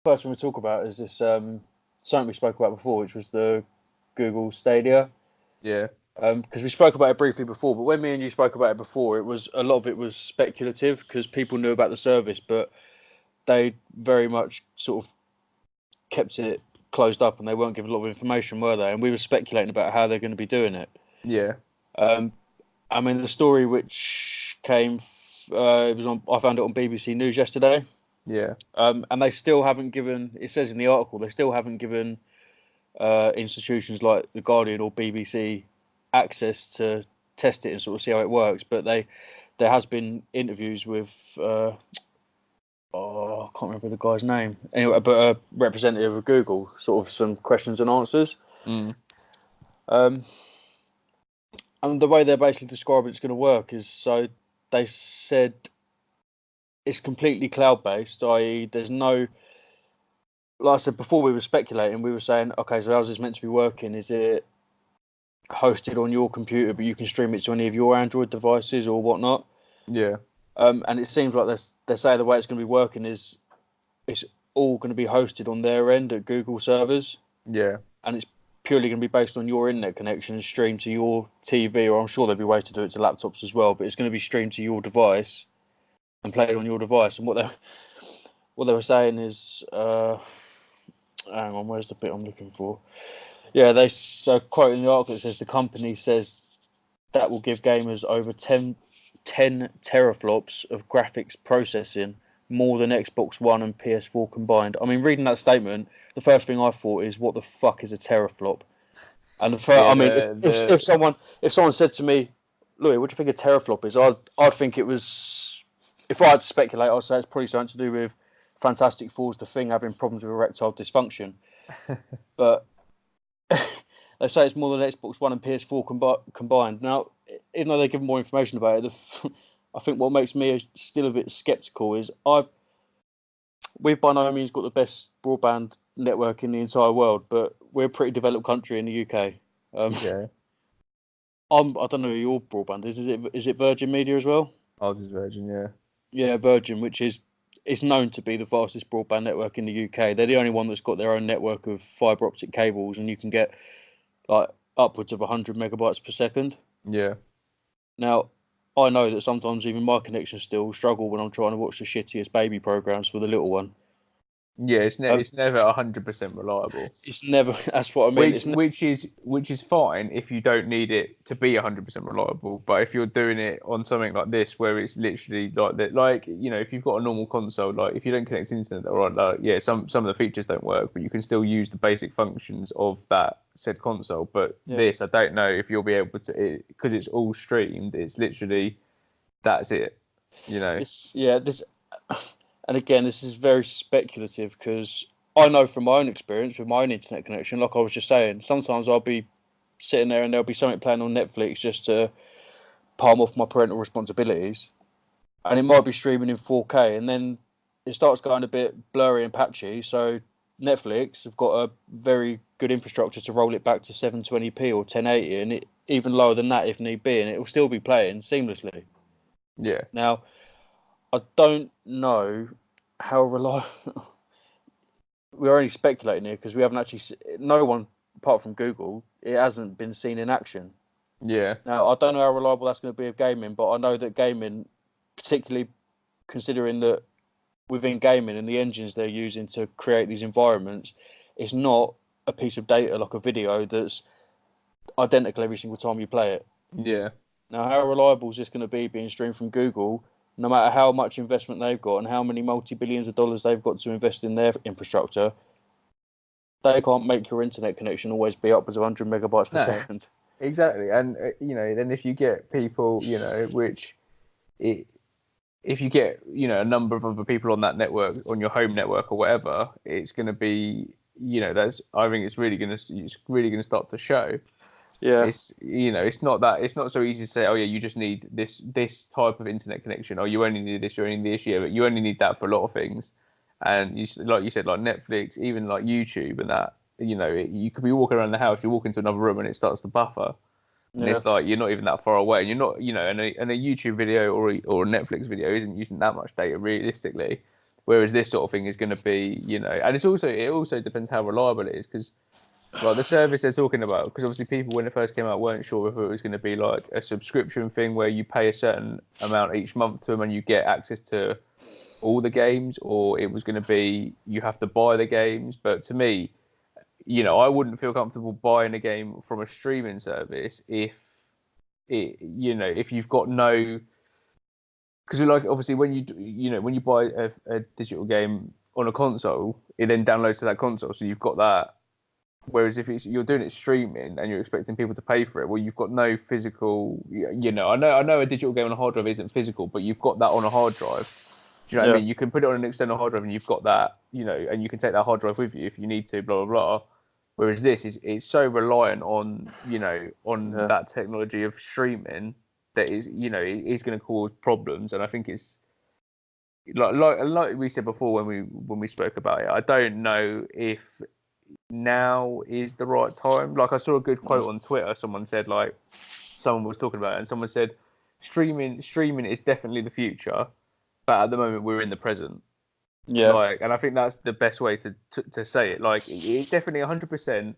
first thing we talk about is this something we spoke about before, which was the Google Stadia. Yeah. Because we spoke about it briefly before, but when me and you spoke about it before, it was a lot of it was speculative because people knew about the service, but they very much sort of kept it closed up and they weren't giving a lot of information, were they? And we were speculating about how they're going to be doing it. Yeah. I mean, the story which came, it was on. I found it on BBC News yesterday. Yeah. And they still haven't given. It says in the article they still haven't given institutions like the Guardian or BBC access to test it and sort of see how it works. But there has been interviews with. I can't remember the guy's name. Anyway, but a representative of Google, sort of some questions and answers. Mm. And the way they're basically describing it's going to work is so they said it's completely cloud-based, i.e. there's no, like I said before, we were speculating, we were saying, okay, so how's this meant to be working? Is it hosted on your computer, but you can stream it to any of your Android devices or whatnot? Yeah. And it seems like they're saying the way it's going to be working is it's all going to be hosted on their end at Google servers. Yeah. And it's purely going to be based on your internet connection and streamed to your TV, or I'm sure there'll be ways to do it to laptops as well, but it's going to be streamed to your device and played on your device. And what they were saying is, hang on, where's the bit I'm looking for? Yeah, so quoting the article, it says the company says that will give gamers over 10 teraflops of graphics processing, more than Xbox One and PS4 combined. I mean, reading that statement, the first thing I thought is, what the fuck is a teraflop? And the first, Yeah, I mean, if someone said to me, Louis, what do you think a teraflop is? I'd think it was, if I had to speculate, I'd say it's probably something to do with Fantastic Four's The Thing having problems with erectile dysfunction. But they say it's more than Xbox One and PS4 combined. Now, even though they give more information about it, I think what makes me still a bit sceptical is we've by no means got the best broadband network in the entire world, but we're a pretty developed country in the UK. Yeah. I don't know who your broadband is. Is it Virgin Media as well? Ours is Virgin, yeah. Yeah, Virgin, which is known to be the fastest broadband network in the UK. They're the only one that's got their own network of fibre optic cables, and you can get like upwards of 100 megabytes per second. Yeah. Now, I know that sometimes even my connections still struggle when I'm trying to watch the shittiest baby programs for the little one. Yeah, it's never 100% reliable. It's never. That's what I mean. Which is fine if you don't need it to be 100% reliable. But if you're doing it on something like this, where it's literally like that, like if you've got a normal console, like if you don't connect to the internet, or like, some of the features don't work, but you can still use the basic functions of that said console. But this, I don't know if you'll be able to, because it's all streamed. It's literally that's it. This. And again, this is very speculative because I know from my own experience with my own internet connection, like I was just saying, sometimes I'll be sitting there and there'll be something playing on Netflix just to palm off my parental responsibilities. And it might be streaming in 4K and then it starts going a bit blurry and patchy. So Netflix have got a very good infrastructure to roll it back to 720p or 1080 and even lower than that if need be, and it will still be playing seamlessly. Yeah. Now, I don't know how reliable. We're only speculating here because we haven't actually. No one apart from Google, it hasn't been seen in action. Yeah. Now I don't know how reliable that's going to be of gaming, but I know that gaming, particularly considering that within gaming and the engines they're using to create these environments, it's not a piece of data like a video that's identical every single time you play it. Yeah. Now, how reliable is this going to be being streamed from Google? No matter how much investment they've got and how many multi-billions of dollars they've got to invest in their infrastructure, they can't make your internet connection always be upwards of 100 megabytes per second. Exactly. And, then if you get people, if you get, a number of other people on that network, on your home network or whatever, it's going to be, I think it's really going to start to show. Yeah. It's not so easy to say, oh yeah, you just need this type of internet connection, or you only need this, you only need this, but you only need that for a lot of things. And like you said, like Netflix, even like YouTube and that, you could be walking around the house, you walk into another room and it starts to buffer. And it's like you're not even that far away, and you're not, and a YouTube video or a Netflix video isn't using that much data realistically. Whereas this sort of thing is going to be, you know, and it also depends how reliable it is, because like the service they're talking about, because obviously people when it first came out weren't sure if it was going to be like a subscription thing where you pay a certain amount each month to them and you get access to all the games, or it was going to be you have to buy the games. But to me, you know, I wouldn't feel comfortable buying a game from a streaming service if if you've got no, because like obviously when you buy a digital game on a console, it then downloads to that console, so you've got that. Whereas if you're doing it streaming and you're expecting people to pay for it, well, you've got no physical. I know a digital game on a hard drive isn't physical, but you've got that on a hard drive. Do you know what I mean? You can put it on an external hard drive and you've got that, and you can take that hard drive with you if you need to, blah, blah, blah. Whereas this it's so reliant on, that technology of streaming that is, it is going to cause problems. And I think it's like we said before when we spoke about it, I don't know if now is the right time. Like I saw a good quote on Twitter. Someone was talking about it and someone said, streaming is definitely the future, but at the moment we're in the present. Yeah. And I think that's the best way to say it. Like it's definitely 100%.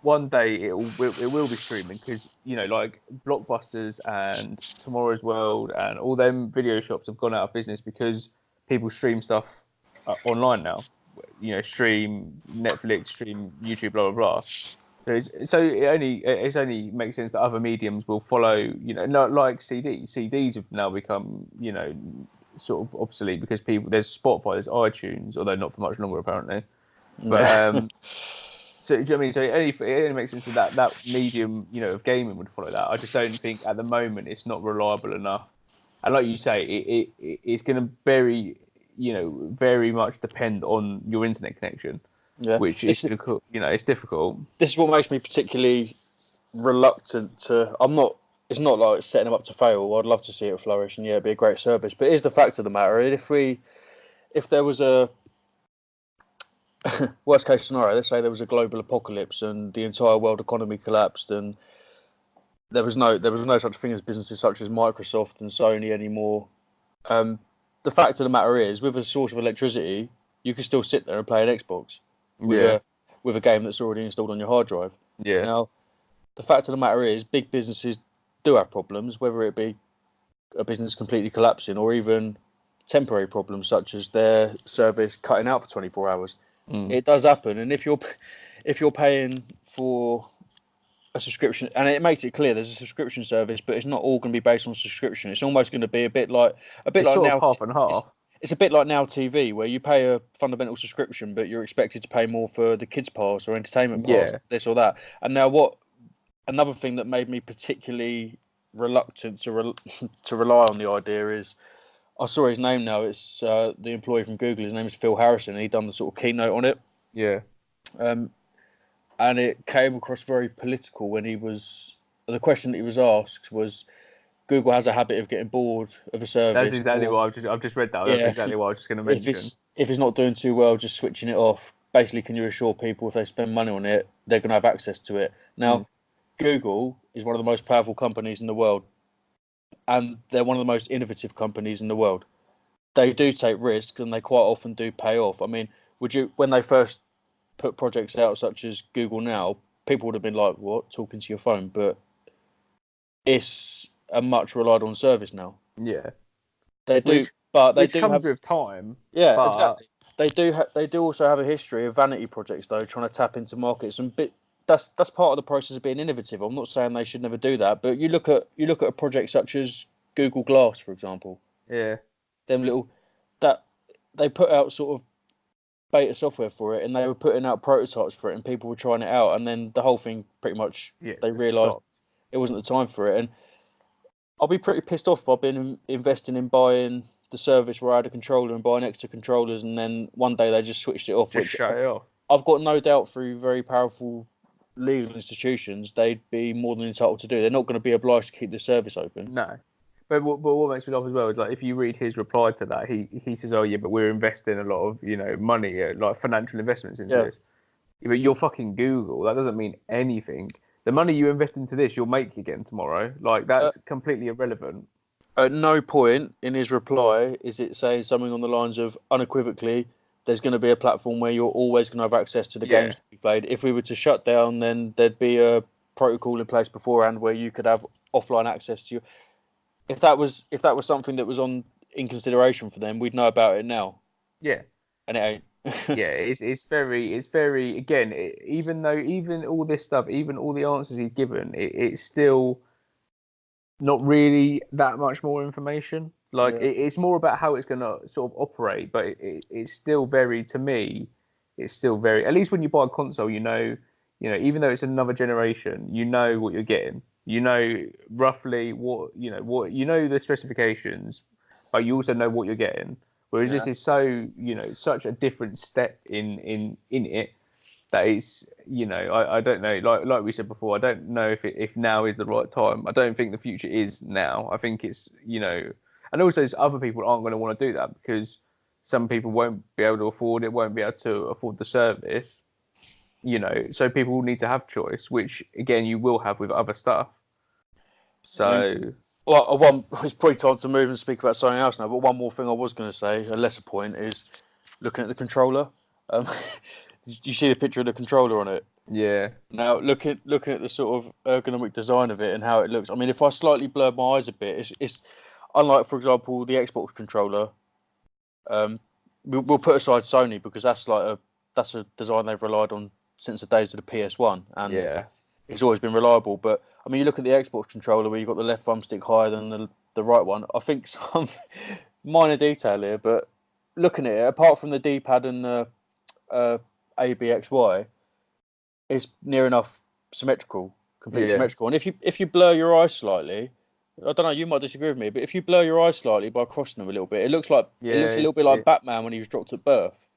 One day it will be streaming, because like Blockbusters and Tomorrow's World and all them video shops have gone out of business because people stream stuff online now. Stream Netflix, stream YouTube, blah blah blah. So it only makes sense that other mediums will follow. Not like CDs. CDs have now become sort of obsolete because there's Spotify, there's iTunes, although not for much longer apparently. But so do you know what I mean? So it only makes sense that medium of gaming would follow that. I just don't think at the moment it's not reliable enough. And like you say, it's going to very much depend on your internet connection, which is difficult. It's difficult. This is what makes me particularly reluctant to. It's not like setting them up to fail. I'd love to see it flourish, and it'd be a great service. But here's the fact of the matter: if there was a worst case scenario, let's say there was a global apocalypse and the entire world economy collapsed, and there was no such thing as businesses such as Microsoft and Sony anymore. The fact of the matter is, with a source of electricity, you can still sit there and play an Xbox with a game that's already installed on your hard drive. Yeah. Now, the fact of the matter is, big businesses do have problems, whether it be a business completely collapsing or even temporary problems such as their service cutting out for 24 hours. It does happen, and if you're paying for a subscription, and it makes it clear there's a subscription service, but it's not all going to be based on subscription. It's almost going to be a bit like now half and half. It's a bit like Now TV, where you pay a fundamental subscription, but you're expected to pay more for the kids pass or entertainment pass, this or that. And now another thing that made me particularly reluctant to rely on the idea is, I saw his name now. It's the employee from Google. His name is Phil Harrison, and he'd done the sort of keynote on it. Yeah. And it came across very political when the question that he was asked was, Google has a habit of getting bored of a service. That's exactly what I've just read that. That's exactly what I was just going to mention. If it's not doing too well, just switching it off. Basically, can you assure people if they spend money on it, they're going to have access to it? Now, Google is one of the most powerful companies in the world, and they're one of the most innovative companies in the world. They do take risks, and they quite often do pay off. I mean, when they first put projects out such as Google Now, people would have been like, what, talking to your phone? But it's a much relied on service now. Yeah. They do, which comes with time. Yeah, exactly. They do also have a history of vanity projects, though, trying to tap into markets, and that's part of the process of being innovative. I'm not saying they should never do that, but you look at a project such as Google Glass, for example. Yeah. That they put out sort of beta software for it, and they were putting out prototypes for it, and people were trying it out, and then the whole thing pretty much they realised it wasn't the time for it. And I'll be pretty pissed off if I've been investing in buying the service where I had a controller and buying extra controllers, and then one day they just switched it off. Shut it off. I've got no doubt through very powerful legal institutions they'd be more than entitled to do. They're not going to be obliged to keep the service open. No. But what makes me laugh as well is, like, if you read his reply to that, he says, "Oh yeah, but we're investing a lot of money, like financial investments into this." Yeah, but you're fucking Google. That doesn't mean anything. The money you invest into this, you'll make again tomorrow. Like, that's completely irrelevant. At no point in his reply is it saying something on the lines of unequivocally, there's going to be a platform where you're always going to have access to the games that you played. If we were to shut down, then there'd be a protocol in place beforehand where you could have offline access to you. If that was something that was in consideration for them, we'd know about it now. Yeah. And it ain't. Yeah, it's very again. Even all this stuff, even all the answers he's given, it's still not really that much more information. Like it's more about how it's going to sort of operate, but it's still very, to me, it's still very. At least when you buy a console, even though it's another generation, you know what you're getting. You know roughly what the specifications, but you also know what you're getting. Whereas this is so, such a different step in it that is, I don't know. Like we said before, I don't know if now is the right time. I don't think the future is now. I think it's, and also other people aren't going to want to do that because some people won't be able to afford it, won't be able to afford the service, so people will need to have choice, which again, you will have with other stuff. So... Well, it's probably time to move and speak about something else now. But one more thing I was going to say, a lesser point, is looking at the controller. Do you see the picture of the controller on it? Yeah. Now, looking at the sort of ergonomic design of it and how it looks. I mean, if I slightly blur my eyes a bit, it's unlike, for example, the Xbox controller. We'll put aside Sony because that's a design they've relied on since the days of the PS1, and it's always been reliable. But I mean, you look at the Xbox controller where you've got the left thumbstick higher than the right one. I think some minor detail here, but looking at it, apart from the D-pad and the ABXY, it's near enough symmetrical, completely symmetrical. And if you blur your eyes slightly, I don't know, you might disagree with me, but if you blur your eyes slightly by crossing them a little bit, it looks a little bit like Batman when he was dropped at birth.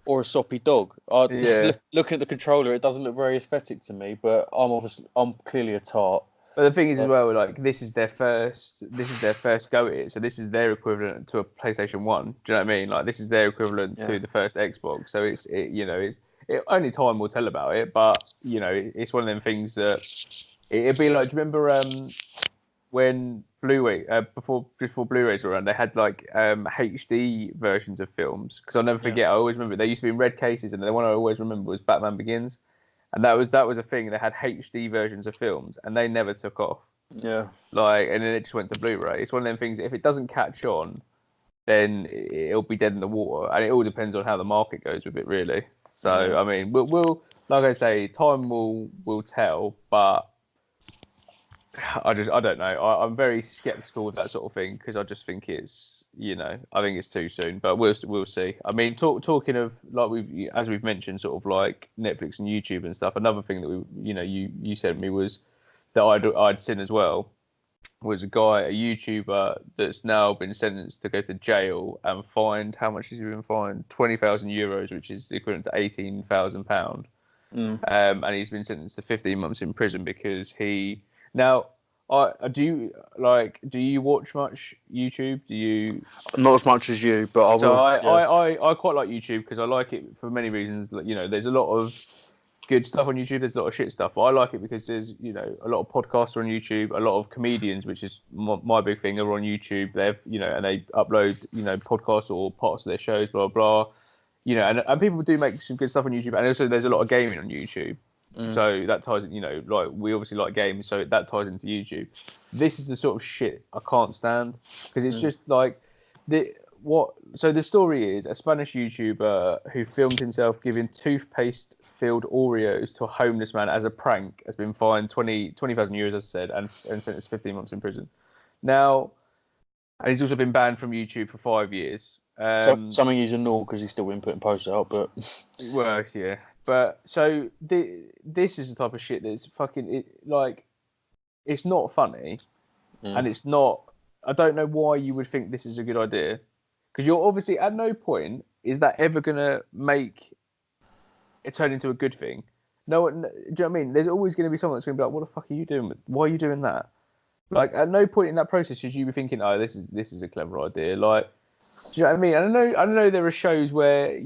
Or a soppy dog. Looking at the controller, it doesn't look very aesthetic to me, but I'm clearly a tart. But the thing is as well, like this is their first go at it, so this is their equivalent to a PlayStation 1. Do you know what I mean? Like this is their equivalent to the first Xbox. So it's only time will tell about it, but it's one of them things that it'd be like. Do you remember when Blu-ray before Blu-rays were around, they had like HD versions of films? Because I'll never forget. I always remember they used to be in red cases, and the one I always remember was Batman Begins, and that was a thing. They had HD versions of films, and they never took off. Yeah. Like, and then it just went to Blu-ray. It's one of them things. If it doesn't catch on, then it'll be dead in the water, and it all depends on how the market goes with it, really. So I mean, we'll like I say, time will tell, but. I don't know. I'm very skeptical with that sort of thing because I just think it's, I think it's too soon. But we'll see. I mean, talking of like as we've mentioned, sort of like Netflix and YouTube and stuff. Another thing that you sent me was that I'd seen as well was a YouTuber that's now been sentenced to go to jail and fined. How much has he been fined? €20,000, which is the equivalent to £18,000. And he's been sentenced to 15 months in prison because he. Now, do you watch much YouTube? Do you? Not as much as you, but I will. So I quite like YouTube because I like it for many reasons. There's a lot of good stuff on YouTube. There's a lot of shit stuff, but I like it because there's a lot of podcasts on YouTube. A lot of comedians, which is my big thing, are on YouTube. They've and they upload podcasts or parts of their shows, blah blah. And people do make some good stuff on YouTube, and also there's a lot of gaming on YouTube. So that ties in, like we obviously like games, so that ties into YouTube. This is the sort of shit I can't stand because it's just like So the story is a Spanish YouTuber who filmed himself giving toothpaste-filled Oreos to a homeless man as a prank has been fined €20,000, as I said, and sentenced 15 months in prison. Now, and he's also been banned from YouTube for 5 years. Something he's annoyed because he's still been putting posts out, but well, yeah. But so this is the type of shit that's fucking it's not funny, and it's not. I don't know why you would think this is a good idea, because you're obviously at no point is that ever gonna make it turn into a good thing. No, do you know what I mean? There's always going to be someone that's going to be like, "What the fuck are you doing? Why are you doing that?" Like at no point in that process should you be thinking, "Oh, this is a clever idea." Like, do you know what I mean? I know there are shows where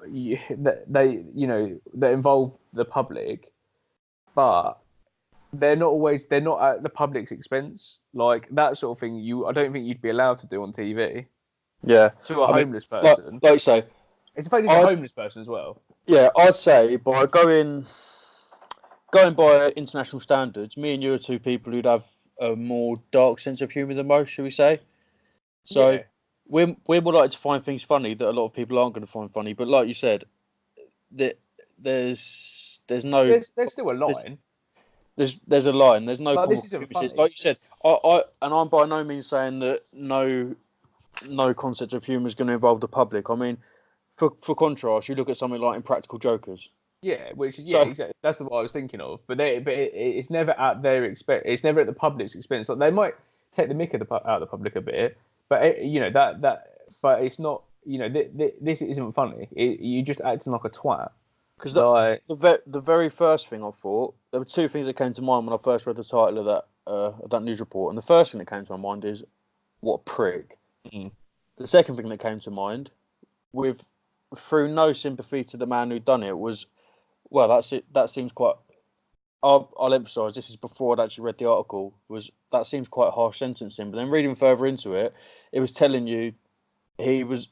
that involve the public, but they're not at the public's expense. Like that sort of thing, I don't think you'd be allowed to do on TV Yeah, to a I mean, homeless person. like you say, It's effectively a I homeless person as well. yeah, I'd say by going by international standards, me and you are two people who'd have a more dark sense of humour than most, shall we say? So Yeah, we're more likely to find things funny that a lot of people aren't going to find funny. But like you said, that there's no there's still a there's line. there's a line. There's no Like common this isn't contributors. funny. Like you said, I'm by no means saying that no concept of humour is going to involve the public. I mean, for contrast, you look at something like Impractical Jokers. Yeah, which is So exactly that's what I was thinking of. It's never at their expense. It's never at the public's expense. Like they might take the mick out of the public a bit, but but it's not. This isn't funny. You're just acting like a twat. because Like the very first thing I thought, there were two things that came to mind when I first read the title of that news report, and the first thing that came to my mind is what a prick. mm, The second thing that came to mind, with through no sympathy to the man who'd done it, was well, that's it. That seems quite. I'll emphasise this is before I'd actually read the article. Was that seems quite harsh sentencing, but then reading further into it, it was telling you he was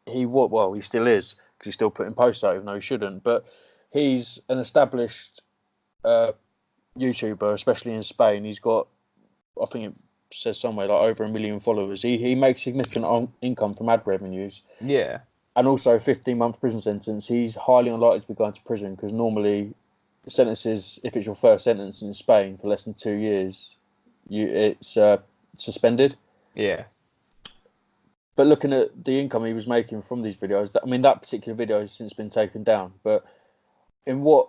he what well he still is because he's still putting posts out even though he shouldn't. But he's an established YouTuber, especially in Spain. He's got I think it says somewhere like over 1 million followers. He makes significant income from ad revenues. yeah, And also 15-month prison sentence. He's highly unlikely to be going to prison because normally sentences, if it's your first sentence in Spain for less than 2 years, it's suspended. yeah. But looking at the income he was making from these videos, I mean that particular video has since been taken down. But in what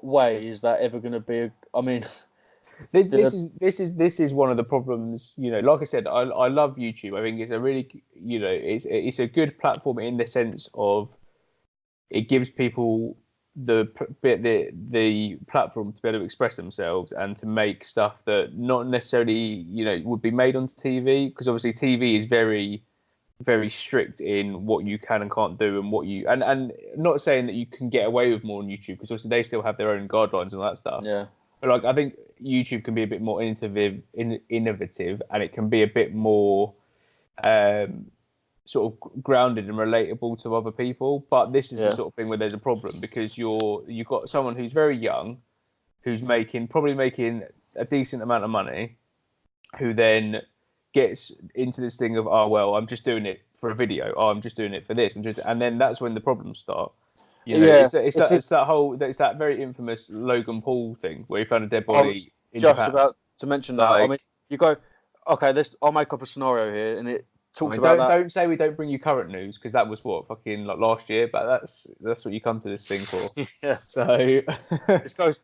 way is that ever going to be? I mean, This is one of the problems. Like I said, I love YouTube. I think it's a really it's a good platform in the sense of it gives people the platform to be able to express themselves and to make stuff that not necessarily would be made on TV, because obviously TV is very very strict in what you can and can't do and what you and not saying that you can get away with more on YouTube, because obviously they still have their own guidelines and all that stuff. yeah, But like I think YouTube can be a bit more innovative, and it can be a bit more sort of grounded and relatable to other people. But this is the yeah, sort of thing where there's a problem, because you've got someone who's very young, who's probably making a decent amount of money, who then gets into this thing of, oh well, I'm just doing it for a video. Oh, I'm just doing it for this, and then that's when the problems start. yeah. It's that very infamous Logan Paul thing where he found a dead I was body in just Japan. about to mention that. I mean, Like, you go, okay. I'll make up a scenario here, and it I talks mean, about don't say we don't bring you current news, because that was what fucking like last year. But that's what you come to this thing for. that. Yeah. So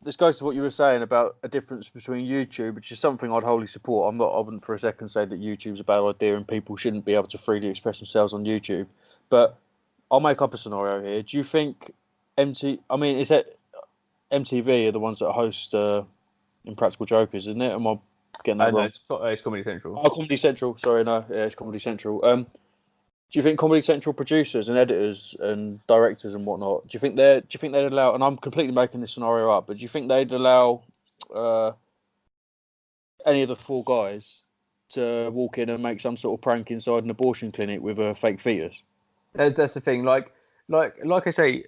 This goes to what you were saying about a difference between YouTube, which is something I'd wholly support. I wouldn't for a second say that YouTube's a bad idea and people shouldn't be able to freely express themselves on YouTube. But I'll make up a scenario here. Do you think I mean, is that MTV are the ones that host Impractical Jokers, isn't it? Am I getting that no, wrong? it's Comedy Central. Oh, Comedy Central. Sorry, no, yeah, it's Comedy Central. Do you think Comedy Central producers and editors and directors and whatnot? Do you think they'd allow? And I'm completely making this scenario up, but do you think they'd allow uh, any of the four guys to walk in and make some sort of prank inside an abortion clinic with a fake fetus? That's the thing. Like I say,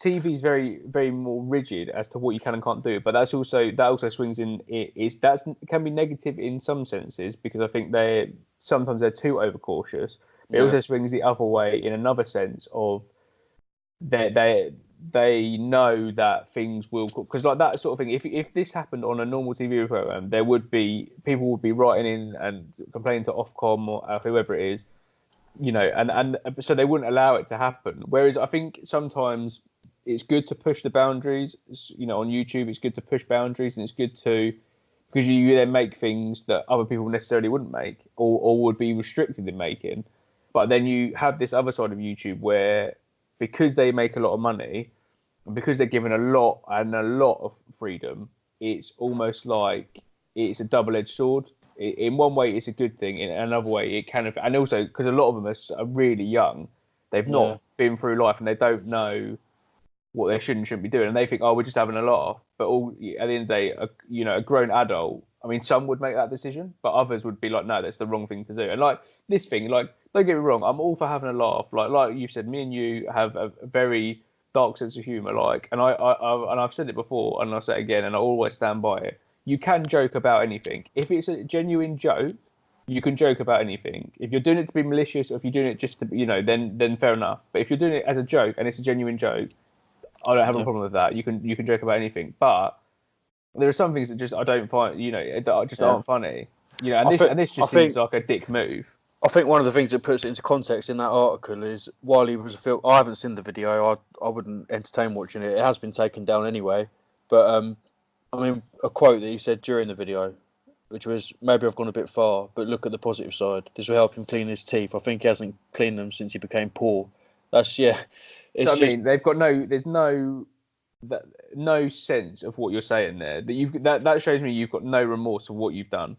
TV is very very more rigid as to what you can and can't do. But that also swings in. It can be negative in some senses, because I think sometimes they're too overcautious. But it Yeah, also swings the other way in another sense of they know that things will, because like that sort of thing. If this happened on a normal TV program, there would be people would be writing in and complaining to Ofcom or whoever it is, and so they wouldn't allow it to happen. Whereas I think sometimes it's good to push the boundaries. On YouTube, it's good to push boundaries, and it's good to, because you then make things that other people necessarily wouldn't make, or would be restricted in making. But then you have this other side of YouTube where, because they make a lot of money, and because they're given a lot of freedom, it's almost like it's a double-edged sword. In one way, it's a good thing. In another way, it can, and also because a lot of them are really young, they've yeah, not been through life, and they don't know what they should and shouldn't be doing, and they think, oh, we're just having a laugh. But all at the end of the day, a grown adult. I mean, some would make that decision, but others would be like, no, that's the wrong thing to do. And like this thing, like don't get me wrong, I'm all for having a laugh. Like you said, me and you have a very dark sense of humor. Like, and I've said it before, and I'll say it again, and I always stand by it. You can joke about anything if it's a genuine joke. You can joke about anything. If you're doing it to be malicious, or if you're doing it just to, then fair enough. But if you're doing it as a joke and it's a genuine joke, I don't have a problem with that. You can joke about anything, but there are some things that just I don't find, that just aren't funny. And this just seems like a dick move. I think one of the things that puts it into context in that article is while he was a film, I haven't seen the video. I wouldn't entertain watching it. It has been taken down anyway. But I mean, a quote that he said during the video, which was, maybe I've gone a bit far, but look at the positive side. This will help him clean his teeth. I think he hasn't cleaned them since he became poor. That's, yeah. It's mean, they've got there's no sense of what you're saying there. That shows me you've got no remorse of what you've done.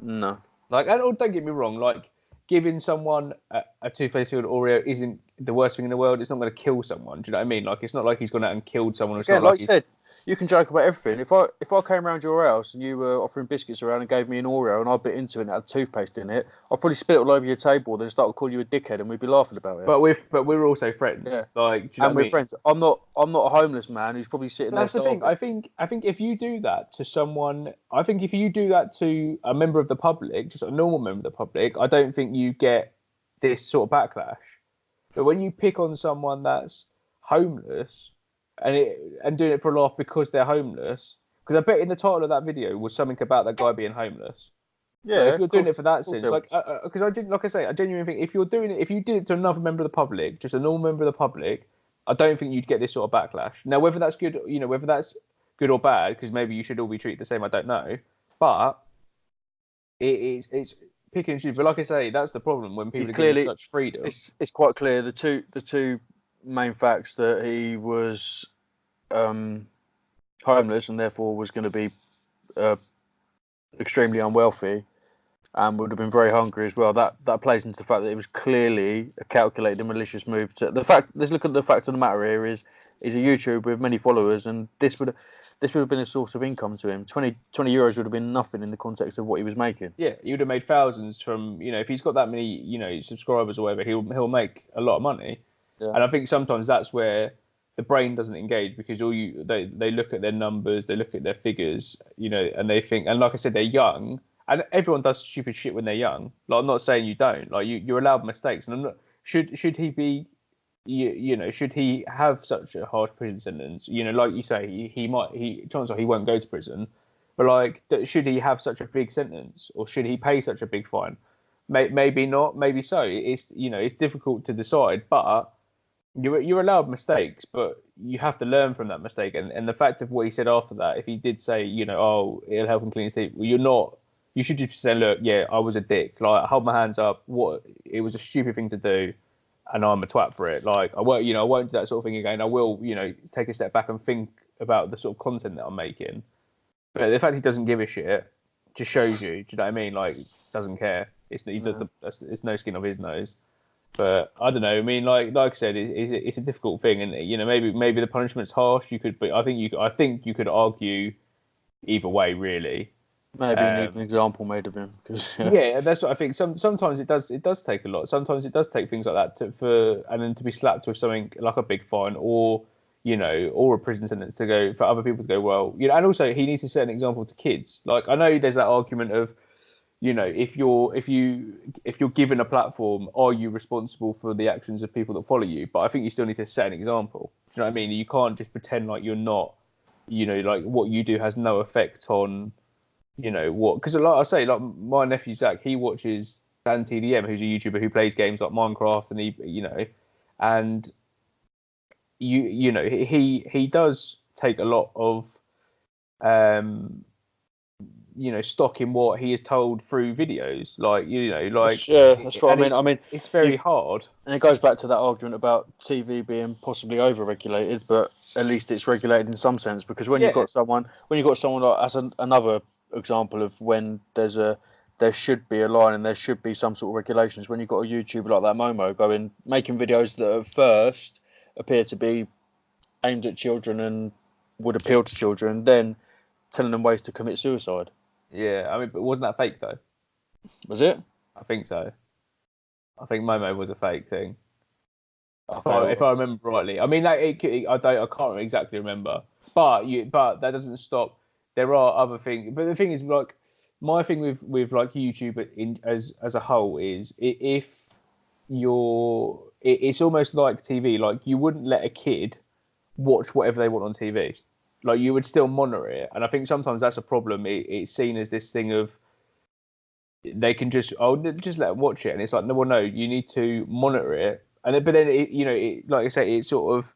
No. Like, and don't get me wrong, like, giving someone a toothpaste filled Oreo isn't the worst thing in the world. It's not going to kill someone. Do you know what I mean? Like, it's not like he's gone out and killed someone. Yeah, like you said, you can joke about everything. If I came around your house and you were offering biscuits around and gave me an Oreo and I bit into it and it had toothpaste in it, I'd probably spit it all over your table, then start to call you a dickhead and we'd be laughing about it. But we're also friends. Yeah. Like, do you know we're friends. I'm not a homeless man who's probably sitting there. That's the thing. I think if you do that to someone, I think if you do that to a member of the public, just a normal member of the public, I don't think you get this sort of backlash. But when you pick on someone that's homeless and doing it for a laugh because they're homeless, because I bet in the title of that video was something about that guy being homeless. Yeah, so if you're doing it for that sense, like I say, I genuinely think if you did it to another member of the public, just a normal member of the public, I don't think you'd get this sort of backlash. Now, whether that's good, whether that's good or bad, because maybe you should all be treated the same, I don't know. But it's picking and choosing. But like I say, that's the problem when people are given such freedom. It's quite clear the two main facts that he was homeless and therefore was going to be extremely unwealthy and would have been very hungry as well. That plays into the fact that it was clearly a calculated and malicious move. Let's look at the fact of the matter here is he's a YouTuber with many followers, and this would have been a source of income to him. 20 euros would have been nothing in the context of what he was making. Yeah, he would have made thousands from, if he's got that many, subscribers or whatever, he'll make a lot of money. Yeah. And I think sometimes that's where the brain doesn't engage, because they look at their numbers, they look at their figures, and they think, and like I said, they're young, and everyone does stupid shit when they're young. Like, I'm not saying you don't. Like, you're allowed mistakes, and I'm not. Should he be, should he have such a harsh prison sentence? Like you say, chances are he won't go to prison, but like, should he have such a big sentence, or should he pay such a big fine? Maybe not, maybe so. It's difficult to decide, but you're allowed mistakes, but you have to learn from that mistake. And the fact of what he said after that, if he did say, oh, it'll help him clean his teeth, well, you should just say, look, yeah, I was a dick. Like, I hold my hands up. It was a stupid thing to do, and I'm a twat for it. Like, I won't do that sort of thing again. I will, take a step back and think about the sort of content that I'm making. But the fact he doesn't give a shit just shows you. Do you know what I mean? Like, doesn't care. It's no skin off his nose. But I don't know. I mean, like I said, it's a difficult thing, and maybe the punishment's harsh. I think you could argue either way, really. Maybe you need an example made of him. Yeah, that's what I think. Sometimes it does take a lot. Sometimes it does take things like that and then to be slapped with something like a big fine or a prison sentence for other people to go, well, and also he needs to set an example to kids. Like, I know there's that argument of, if you're given a platform, are you responsible for the actions of people that follow you? But I think you still need to set an example. Do you know what I mean? You can't just pretend like you're not, like what you do has no effect on, what. Because like I say, like my nephew Zach, he watches Dan TDM, who's a YouTuber who plays games like Minecraft, and he does take a lot of stock in what he is told through videos, that's what I mean. I mean, it's very hard, and it goes back to that argument about TV being possibly over-regulated, but at least it's regulated in some sense. Because when you've got someone like, as another example of when there should be a line and there should be some sort of regulations. When you've got a YouTuber like that Momo making videos that at first appear to be aimed at children and would appeal to children, then telling them ways to commit suicide. Yeah, I mean, but wasn't that fake though? Was it? I think so. I think Momo was a fake thing. Okay. If I remember rightly, I mean, like, I can't exactly remember, but that doesn't stop. There are other things, but the thing is, like, my thing with like YouTube as a whole is if it's almost like TV. Like, you wouldn't let a kid watch whatever they want on TV. Like, you would still monitor it, and I think sometimes that's a problem. It's seen as this thing of they can just just let them watch it, and it's like, no, well, no, you need to monitor it. And then, but then like I say, it's sort of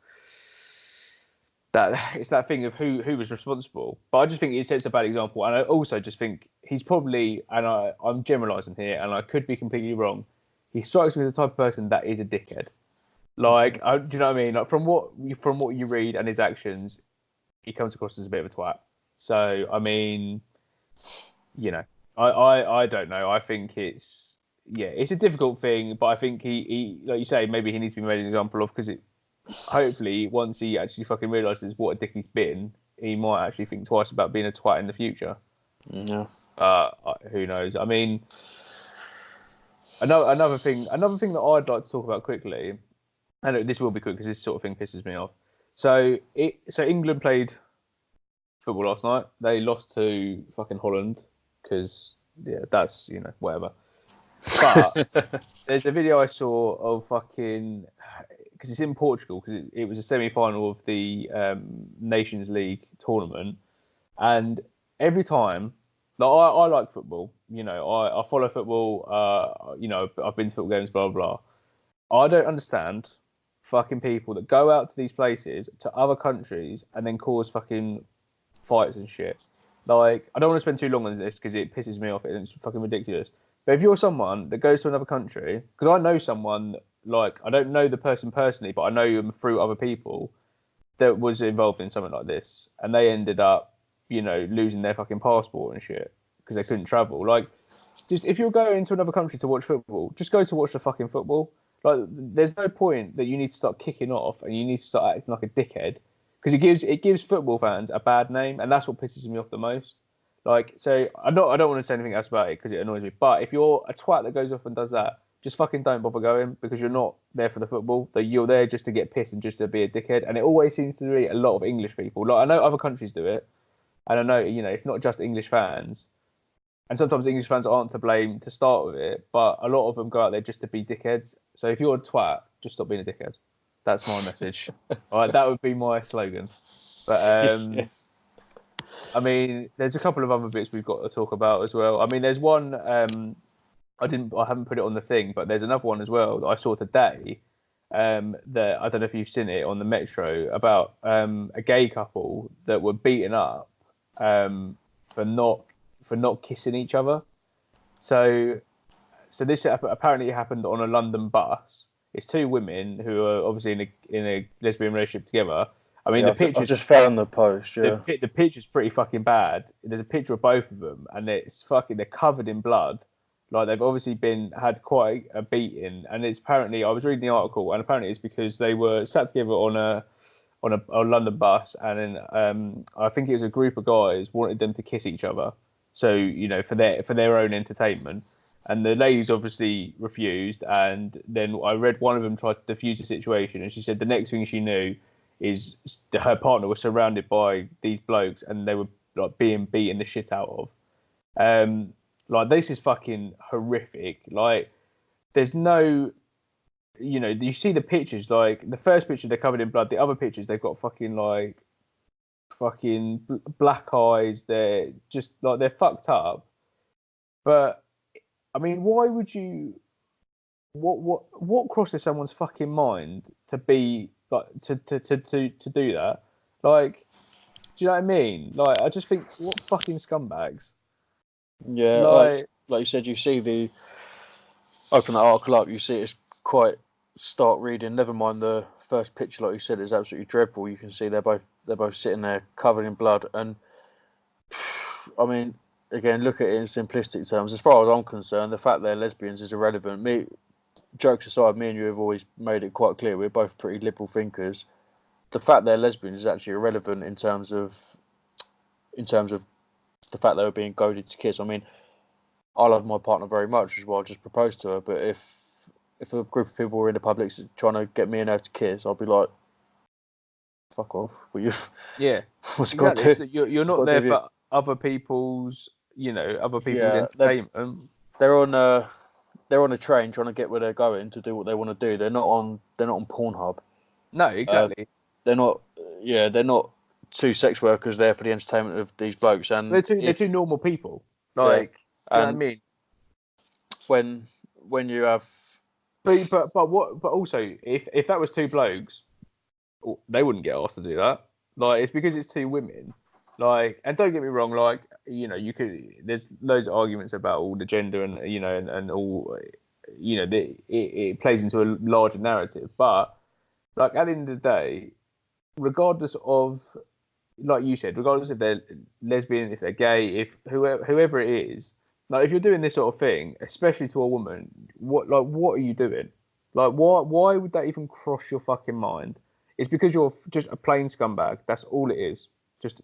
that it's that thing of who was responsible. But I just think it sets a bad example, and I also just think he's probably, and I'm generalising here, and I could be completely wrong. He strikes me as the type of person that is a dickhead. Like, do you know what I mean? Like, from what you read and his actions, he comes across as a bit of a twat. So, I mean, I don't know. I think it's a difficult thing, but I think he like you say, maybe he needs to be made an example of, because hopefully once he actually fucking realises what a dick he's been, he might actually think twice about being a twat in the future. Yeah. Who knows? I mean, another thing that I'd like to talk about quickly, and this will be quick because this sort of thing pisses me off. So England played football last night. They lost to fucking Holland because that's whatever. But there's a video I saw of fucking, because it's in Portugal, because it was a semi-final of the Nations League tournament, and every time, like, I like football, I follow football, I've been to football games, blah blah blah. I don't understand fucking people that go out to these places, to other countries, and then cause fucking fights and shit. Like, I don't want to spend too long on this because it pisses me off and it's fucking ridiculous. But if you're someone that goes to another country, because I know someone, like, I don't know the person personally, but I know them through other people that was involved in something like this, and they ended up, losing their fucking passport and shit because they couldn't travel. Like, just if you're going to another country to watch football, just go to watch the fucking football. Like, there's no point that you need to start kicking off and you need to start acting like a dickhead, because it gives football fans a bad name, and that's what pisses me off the most. Like, so I don't want to say anything else about it because it annoys me. But if you're a twat that goes off and does that, just fucking don't bother going, because you're not there for the football. That you're there just to get pissed and just to be a dickhead. And it always seems to be a lot of English people. Like, I know other countries do it, and I know it's not just English fans. And sometimes English fans aren't to blame to start with it, but a lot of them go out there just to be dickheads. So if you're a twat, just stop being a dickhead. That's my message. All right, that would be my slogan. But I mean, there's a couple of other bits we've got to talk about as well. I mean, there's one I haven't put it on the thing, but there's another one as well that I saw today. That I don't know if you've seen it on the Metro, about a gay couple that were beaten up for not kissing each other. So this apparently happened on a London bus. It's two women who are obviously in a lesbian relationship together. I mean, the picture. I just found the post. Yeah, the picture's pretty fucking bad. There's a picture of both of them, and they're covered in blood. Like, they've obviously had quite a beating, and it's apparently, I was reading the article, and apparently it's because they were sat together on a London bus, and then I think it was a group of guys wanted them to kiss each other, so for their own entertainment, and the ladies obviously refused, and then I read one of them tried to defuse the situation, and she said the next thing she knew is her partner was surrounded by these blokes, and they were like being beaten the shit out of. Like, this is fucking horrific. Like, there's no, you see the pictures, like, the first picture they're covered in blood, the other pictures they've got fucking black eyes, they're just like, they're fucked up. But I mean, why would you, what crosses someone's fucking mind to be like to do that? Like, do you know what I mean? Like, I just think, what fucking scumbags. Yeah, like you said, you see open that article up, you see it's quite stark reading. Never mind the first picture, like you said, is absolutely dreadful. You can see they're both sitting there covered in blood, and I mean, again, look at it in simplistic terms. As far as I'm concerned, the fact they're lesbians is irrelevant. Jokes aside, me and you have always made it quite clear we're both pretty liberal thinkers. the fact they're lesbians is actually irrelevant in terms of the fact they were being goaded to kiss. I mean, I love my partner very much, which is why I just proposed to her. But if a group of people were in the public trying to get me and her to kiss, I'd be like, fuck off. Yeah, What's got exactly. to So you're not there for other people's, entertainment. They're on a train trying to get where they're going to do what they want to do. They're not on Pornhub. No, exactly. They're not. Yeah, they're not two sex workers there for the entertainment of these blokes. And they're two normal people. Like, do you know what I mean? When you have, but also if that was two blokes, they wouldn't get asked to do that. Like, it's because it's two women. Like, and don't get me wrong, like, there's loads of arguments about all the gender and and all, it plays into a larger narrative. But like, at the end of the day, regardless of, like you said, regardless if they're lesbian, if they're gay, if whoever it is, like, if you're doing this sort of thing, especially to a woman, what are you doing? Like, why would that even cross your fucking mind? It's because you're just a plain scumbag. That's all it is.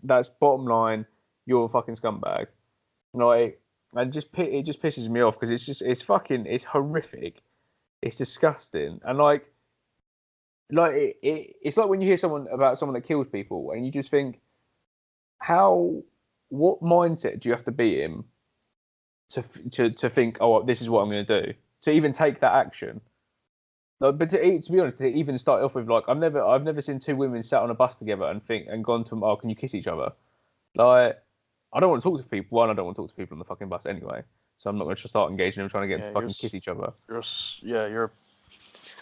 That's bottom line. You're a fucking scumbag. Like, and it just pisses me off because it's horrific. It's disgusting. And it's like when you hear about someone that kills people and you just think, what mindset do you have to be in to think, oh, this is what I'm going to do, to even take that action? Like, but to be honest, to even start off with, like, I've never seen two women sat on a bus together and gone to them, oh, can you kiss each other? Like, I don't want to talk to people. One, I don't want to talk to people on the fucking bus anyway, so I'm not going to start engaging them trying to get them to fucking kiss each other. You're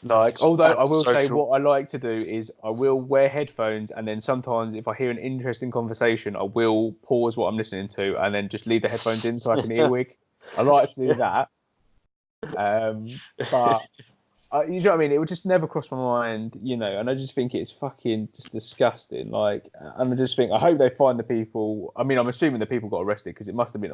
like, although I will say, social. what I like to do is I will wear headphones, and then sometimes if I hear an interesting conversation, I will pause what I'm listening to and then just leave the headphones in so I can earwig. I like to do that. But you know what I mean? It would just never cross my mind, and I just think it's fucking just disgusting. Like, and I just think, I hope they find the people. I mean, I'm assuming the people got arrested because it must have been,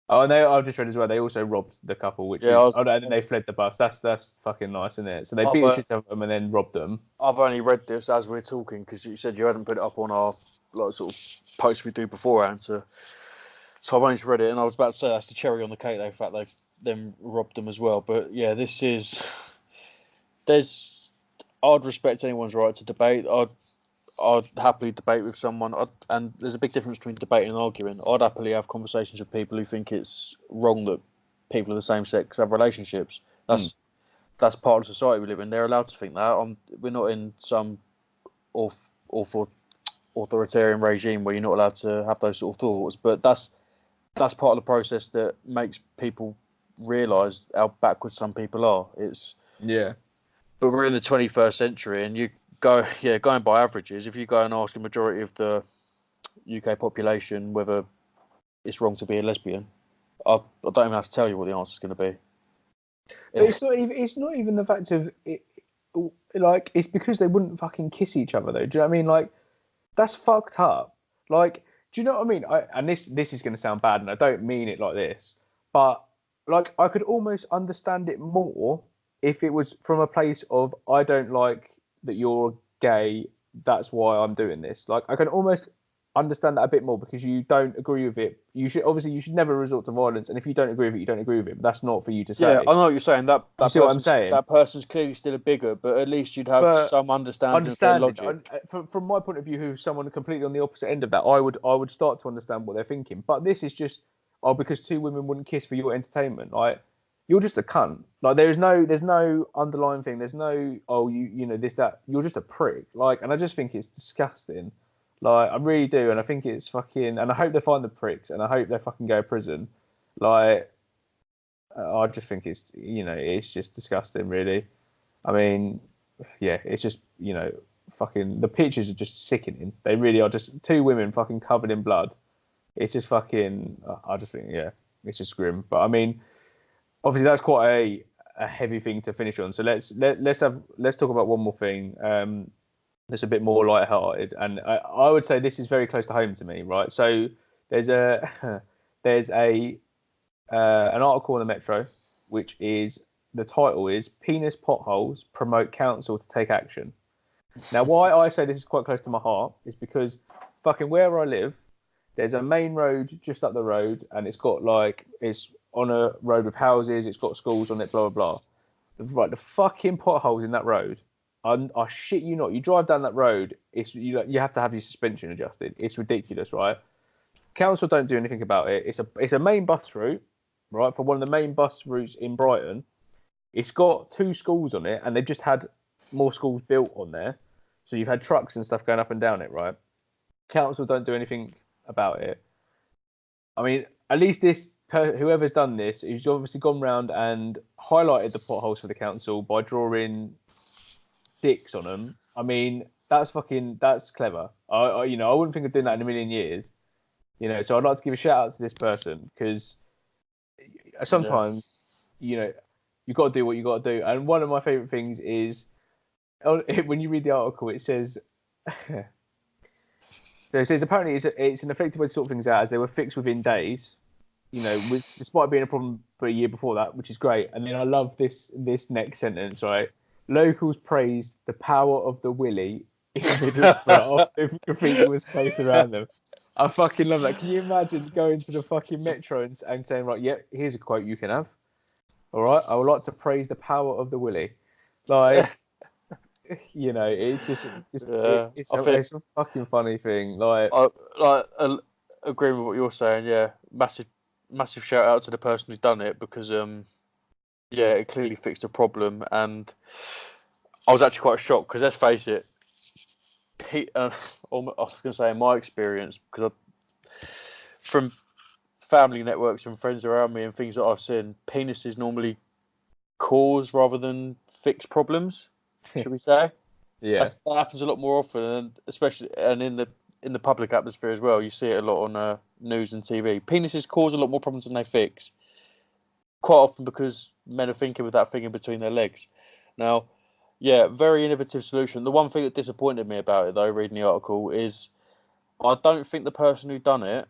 Oh, and I've just read as well, they also robbed the couple, and then they fled the bus. That's fucking nice, isn't it? So they beat the shit out of them and then robbed them. I've only read this as we're talking because you said you hadn't put it up on our sort of post we do beforehand. So I've only just read it, and I was about to say that's the cherry on the cake. The fact they them robbed them as well. But yeah, I'd respect anyone's right to debate. I'd happily debate with someone, and there's a big difference between debating and arguing. I'd happily have conversations with people who think it's wrong that people of the same sex have relationships. That's part of the society we live in. They're allowed to think that. We're not in some awful authoritarian regime where you're not allowed to have those sort of thoughts. But that's part of the process that makes people realise how backwards some people are. But we're in the 21st century, and going by averages, if you go and ask a majority of the UK population whether it's wrong to be a lesbian, I don't even have to tell you what the answer is going to be. But it's not even the fact of it, like, it's because they wouldn't fucking kiss each other, though. Do you know what I mean? Like, that's fucked up. Like, do you know what I mean? And this is going to sound bad, and I don't mean it like this, but like, I could almost understand it more if it was from a place of, I don't like that you're gay, that's why I'm doing this. Like, I can almost understand that a bit more because you don't agree with it. You should never resort to violence, and if you don't agree with it, you don't agree with it. But that's not for you to say. Yeah, I know what you're saying. You see what I'm saying? That person's clearly still a bigot, but at least you'd have some understanding of their logic. From my point of view, who's someone completely on the opposite end of that, I would start to understand what they're thinking. But this is just, because two women wouldn't kiss for your entertainment. Like, you're just a cunt. Like, there's no underlying thing. There's no, this, that. You're just a prick. Like, and I just think it's disgusting. Like, I really do, and I think it's fucking. And I hope they find the pricks, and I hope they fucking go to prison. Like, I just think it's just disgusting, really. I mean, yeah, it's just, fucking. The pictures are just sickening. They really are, just two women fucking covered in blood. It's just fucking. I just think, yeah, it's just grim. But I mean, obviously that's quite a heavy thing to finish on. So let's talk about one more thing. That's a bit more lighthearted, and I would say this is very close to home to me, right? So there's an article in the Metro, which is, the title is "Penis Potholes Promote Council to Take Action," Now, why I say this is quite close to my heart is because fucking where I live, there's a main road just up the road, and it's got like it's on a road with houses, it's got schools on it, blah blah blah. Right, the fucking potholes in that road. I shit you not. You drive down that road, you have to have your suspension adjusted. It's ridiculous, right? Council don't do anything about it. It's a main bus route, right? For one of the main bus routes in Brighton. It's got 2 schools on it, and they've just had more schools built on there. So you've had trucks and stuff going up and down it, right? Council don't do anything about it. I mean, at least whoever's done this, he's obviously gone round and highlighted the potholes for the council by drawing dicks on them. I mean, that's clever. I wouldn't think of doing that in a million years. So I'd like to give a shout out to this person because sometimes, you've got to do what you got to do. And one of my favourite things is when you read the article, it says. So it says apparently it's an effective way to sort things out as they were fixed within days, despite being a problem for a year before that, which is great. And then I love this next sentence, right? Locals praised the power of the willy in Middlesbrough after graffiti was placed around them. I fucking love that. Can you imagine going to the fucking metro and saying, right, yeah, here's a quote you can have. All right, I would like to praise the power of the willy. Like, it's it's a fucking funny thing. Like, I agree with what you're saying. Yeah, massive shout out to the person who's done it because it clearly fixed a problem, and I was actually quite shocked because let's face it, I was going to say in my experience because from family networks and friends around me and things that I've seen, penises normally cause rather than fix problems. Should we say? Yeah, that happens a lot more often, and especially in the public atmosphere as well. You see it a lot on news and TV. Penises cause a lot more problems than they fix. Quite often because men are thinking with that thing in between their legs. Now, yeah, very innovative solution. The one thing that disappointed me about it, though, reading the article, is I don't think the person who done it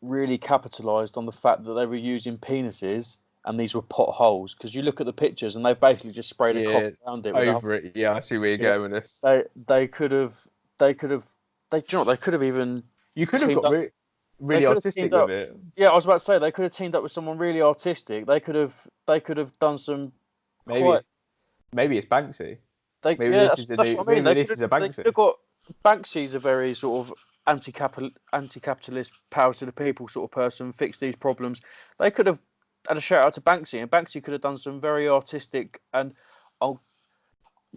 really capitalised on the fact that they were using penises and these were potholes, because you look at the pictures and they've basically just sprayed a cop around it. Yeah, I see where you're going with this. They could have even You could have teamed got up. really artistic with it. Yeah, I was about to say they could have teamed up with someone really artistic. They could have done some maybe it's Banksy. Maybe that's this what I mean. Maybe this is a Banksy. They could have got Banksy's a very sort of anti-capitalist, power to the people sort of person. Fix these problems. They could have had a shout out to Banksy, and Banksy could have done some very artistic. And you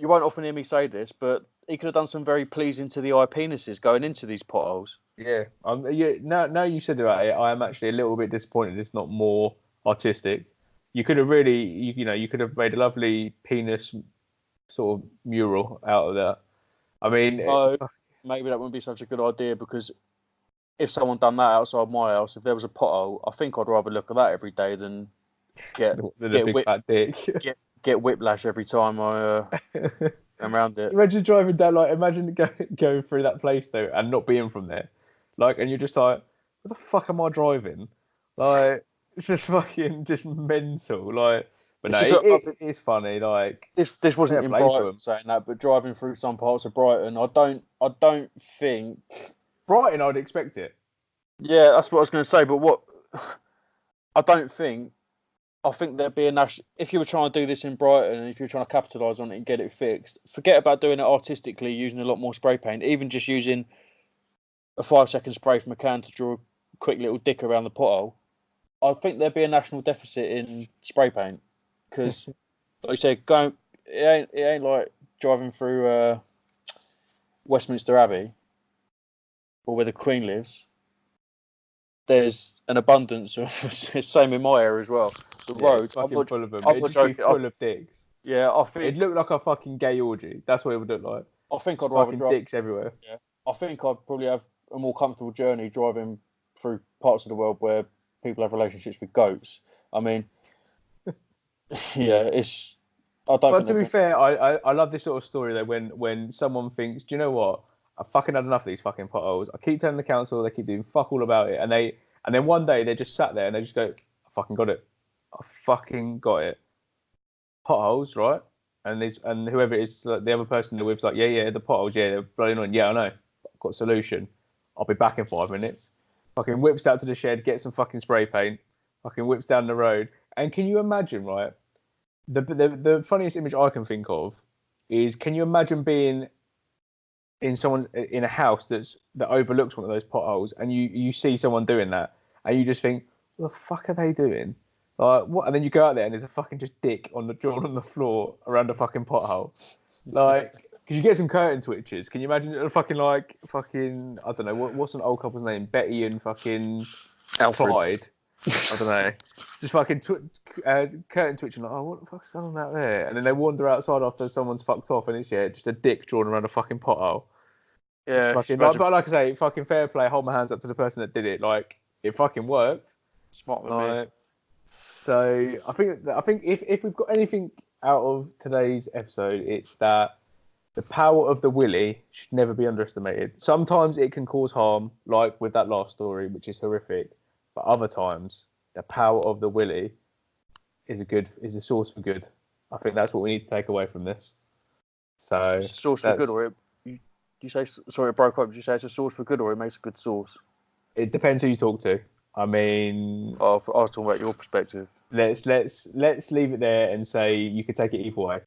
won't often hear me say this, but he could have done some very pleasing to the eye penises going into these potholes. Yeah, now you said about it, I am actually a little bit disappointed it's not more artistic. You could have really, you could have made a lovely penis sort of mural out of that. I mean, maybe that wouldn't be such a good idea, because if someone done that outside my house, if there was a pothole, I think I'd rather look at that every day than get fat dick. get whiplash every time I am around it. Imagine driving down, imagine going through that place though and not being from there, and you're just like, what the fuck am I driving? It's just fucking just mental. But no, it's funny. This wasn't in Brighton saying that, but driving through some parts of Brighton, I don't think Brighton, I'd expect it. Yeah, that's what I was going to say. But what I think there'd be a national. If you were trying to do this in Brighton and if you were trying to capitalise on it and get it fixed, forget about doing it artistically, using a lot more spray paint, even just using a 5-second spray from a can to draw a quick little dick around the pothole. I think there'd be a national deficit in spray paint because, like you said, it ain't like driving through Westminster Abbey or where the Queen lives. There's an abundance of same in my area as well. The road, full of them. It'd just be full of dicks. Yeah, I think it'd look like a fucking gay orgy. That's what it would look like. I think I'd rather drive dicks everywhere. Yeah, I think I'd probably have a more comfortable journey driving through parts of the world where people have relationships with goats. I mean, yeah, it's. But to be fair, I love this sort of story that when someone thinks, do you know what? I fucking had enough of these fucking potholes. I keep telling the council, they keep doing fuck all about it, and then one day they just sat there and they just go, I fucking got it. I fucking got it. Potholes, right? and whoever it is, like, the other person they're with is like, yeah, the potholes, yeah, they're bloody annoying. Yeah, I know. I've got a solution. I'll be back in 5 minutes. Fucking whips out to the shed, gets some fucking spray paint. Fucking whips down the road. And can you imagine, right? The funniest image I can think of is, can you imagine being in a house that overlooks one of those potholes, and you see someone doing that, and you just think, what the fuck are they doing? Like, what? And then you go out there and there's a fucking just dick drawn on the floor around a fucking pothole. Like, because you get some curtain twitches. Can you imagine a fucking I don't know, what's an old couple's name? Betty and fucking Alfred. Clyde. I don't know. Just fucking curtain twitching, like, oh, what the fuck's going on out there? And then they wander outside after someone's fucked off, and it's just a dick drawn around a fucking pothole. Yeah, Fucking, but like I say, fucking fair play. Hold my hands up to the person that did it. Like, it fucking worked. Smart with me. So I think if we've got anything out of today's episode, it's that the power of the willy should never be underestimated. Sometimes it can cause harm, like with that last story, which is horrific. But other times, the power of the willy is a source for good. I think that's what we need to take away from this. So it's a source for good, or you say, sorry, it broke up. Did you say it's a source for good, or it makes a good sauce? It depends who you talk to. I mean, I was talking about your perspective. Let's leave it there and say you could take it either way.